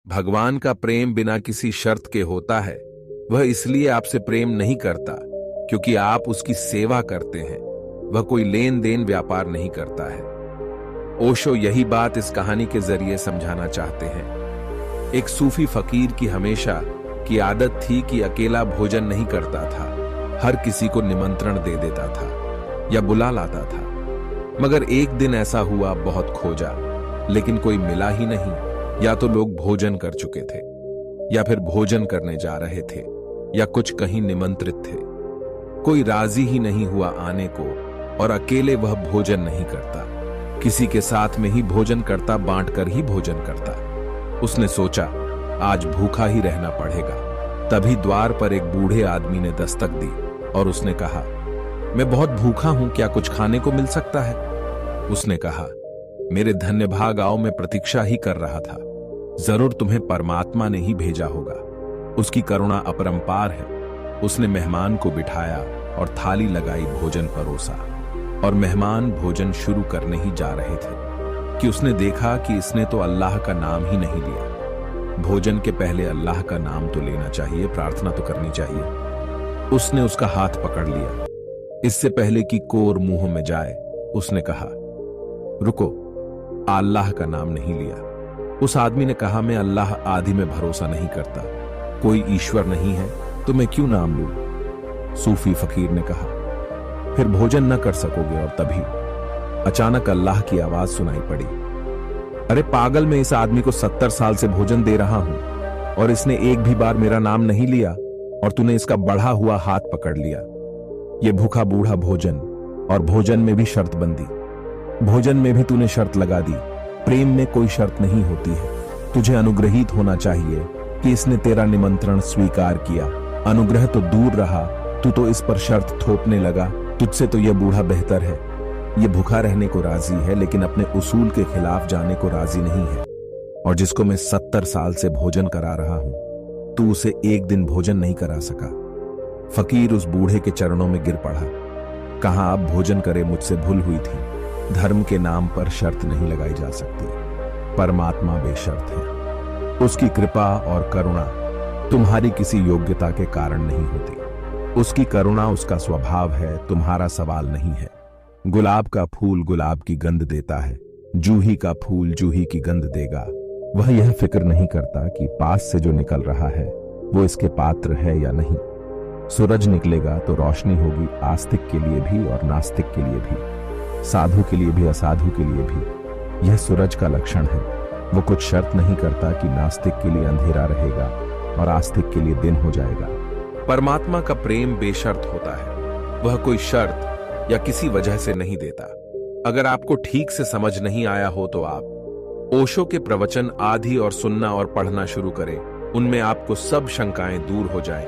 भगवान का प्रेम बिना किसी शर्त के होता है। वह इसलिए आपसे प्रेम नहीं करता क्योंकि आप उसकी सेवा करते हैं। वह कोई लेन देन व्यापार नहीं करता है। ओशो यही बात इस कहानी के जरिए समझाना चाहते हैं। एक सूफी फकीर की हमेशा की आदत थी कि अकेला भोजन नहीं करता था, हर किसी को निमंत्रण दे देता था या बुला लाता था। मगर एक दिन ऐसा हुआ, बहुत खोजा लेकिन कोई मिला ही नहीं। या तो लोग भोजन कर चुके थे या फिर भोजन करने जा रहे थे या कुछ कहीं निमंत्रित थे। कोई राजी ही नहीं हुआ आने को और अकेले वह भोजन नहीं करता, किसी के साथ में ही भोजन करता, बांटकर ही भोजन करता। उसने सोचा आज भूखा ही रहना पड़ेगा। तभी द्वार पर एक बूढ़े आदमी ने दस्तक दी और उसने कहा, मैं बहुत भूखा हूं, क्या कुछ खाने को मिल सकता है? उसने कहा, मेरे धन्य भाग आओ, मैं प्रतीक्षा ही कर रहा था। जरूर तुम्हें परमात्मा ने ही भेजा होगा। उसकी करुणा अपरंपार है। उसने मेहमान को बिठाया और थाली लगाई, भोजन परोसा और मेहमान भोजन शुरू करने ही जा रहे थे कि उसने देखा कि इसने तो अल्लाह का नाम ही नहीं लिया। भोजन के पहले अल्लाह का नाम तो लेना चाहिए, प्रार्थना तो करनी चाहिए। उसने उसका हाथ पकड़ लिया। इससे पहले कि कोर मुंह में जाए उसने कहा, रुको, अल्लाह का नाम नहीं लिया। उस आदमी ने कहा, मैं अल्लाह आदि में भरोसा नहीं करता, कोई ईश्वर नहीं है तो मैं क्यों नाम लूं? सूफी फकीर ने कहा, फिर भोजन न कर सकोगे। और तभी अचानक अल्लाह की आवाज सुनाई पड़ी, अरे पागल, मैं इस आदमी को 70 साल से भोजन दे रहा हूं और इसने एक भी बार मेरा नाम नहीं लिया और तूने इसका बढ़ा हुआ हाथ पकड़ लिया। ये भूखा बूढ़ा भोजन, और भोजन में भी शर्त बंदी। भोजन में भी तूने शर्त लगा दी। प्रेम में कोई शर्त नहीं होती है। तुझे अनुग्रहित होना चाहिए कि इसने तेरा निमंत्रण स्वीकार किया। अनुग्रह तो दूर रहा, तू तो इस पर शर्त थोपने लगा। तुझसे तो यह बूढ़ा बेहतर है। यह भूखा रहने को राजी है लेकिन अपने उसूल के खिलाफ जाने को राजी नहीं है। और जिसको मैं 70 साल से भोजन करा रहा हूं, तू उसे एक दिन भोजन नहीं करा सका। फकीर उस बूढ़े के चरणों में गिर पड़ा। कहा, अब भोजन करे, मुझसे भूल हुई थी। धर्म के नाम पर शर्त नहीं लगाई जा सकती। परमात्मा बेशर्त है। उसकी कृपा और करुणा तुम्हारी किसी योग्यता के कारण नहीं होती। उसकी करुणा उसका स्वभाव है, तुम्हारा सवाल नहीं है। गुलाब का फूल गुलाब की गंध देता है, जूही का फूल जूही की गंध देगा। वह यह फिक्र नहीं करता कि पास से जो निकल रहा है वो इसके पात्र है या नहीं। सूरज निकलेगा तो रोशनी होगी, आस्तिक के लिए भी और नास्तिक के लिए भी, साधु के लिए भी असाधु के लिए भी। यह सूरज का लक्षण है। वो कुछ शर्त नहीं करता कि नास्तिक के लिए अंधेरा रहेगा और आस्तिक के लिए दिन हो जाएगा। परमात्मा का प्रेम बेशर्त होता है। वह कोई शर्त या किसी वजह से नहीं देता। अगर आपको ठीक से समझ नहीं आया हो तो आप ओशो के प्रवचन आदि और सुनना और पढ़ना शुरू करें। उनमें आपको सब शंकाएं दूर हो जाएं।